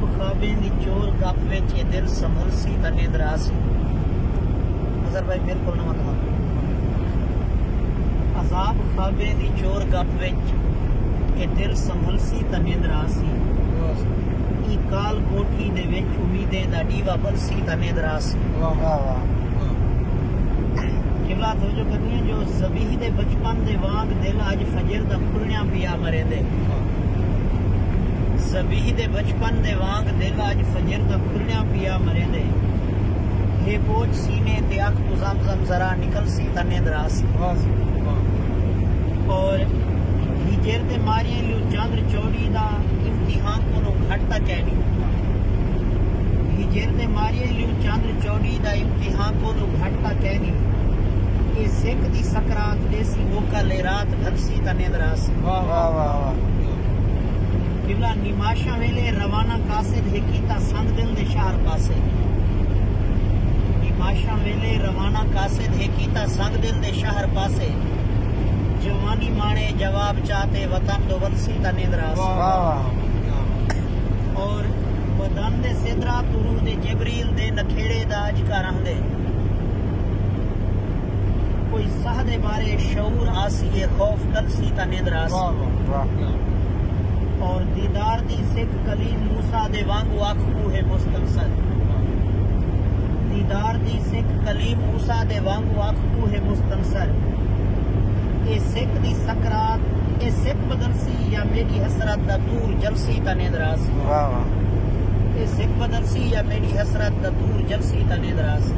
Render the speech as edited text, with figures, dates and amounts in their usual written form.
अजाब ख्वाबें दी चोर गप विच ये दिल संभल सी ता नींद सी। अजहर भाई बिल्कुल नवा कलाम। अजाब ख्वाबें दी चोर गप विच ये दिल संभल सी ता नींद सी। ई काल कोठी दे विच उम्मीदें दा डीवा बल सी ता नींद सी। किबला तवज्जो करनी है जो ज़बीह दे बचपन दे वांग दिल अज फजर दा खुलणिया पिया मरे दे। ज़बीह दे बचपन दे वांग दिल अज फजर दा खुलणिया पिया मरे दे। हे बोझ सीने ते अख तो ज़म जरा निकल सी ता नींद सी। और हिजर ते मारिए लियो चंद्र चौड़ी दा इम्तिहान को घटता चैनी। हिजर ते मारिए लियो चंद्र चौड़ी दा इम्तिहान को घटता चैनी। ये सिख दी सकरात देसी मौका ले रात ढलसी ता नींद सी। किबला निमाशा वेले रवाना कासिद है कीता संग दिल दे शहर पासे। निमाशा वेले रवाना कासिद है कीता संग दिल दे शहर पासे। जवानी माने जवाब चाहते वतन दो वलसी ता नींद सी। और बदन दे सिदरा तुरू दे जिबरील दे नखेड़े दा अजका रहंदे। कोई साह दे बारे शऊर आसी खौफ कल सी ता नींद सी। और दीदार दी सिख कलीम मूसा दे वांगू आखू है मुस्तंसर। दीदार दी सिख कलीम मूसा दे वांगू आखू है मुस्तंसर। ए सिख दी सकरात ए सिख बदलसी या मेरी हसरत दा दूर जलसी ता नींद सी। ए सिख बदलसी या मेरी हसरत दा दूर जलसी ता नींद सी।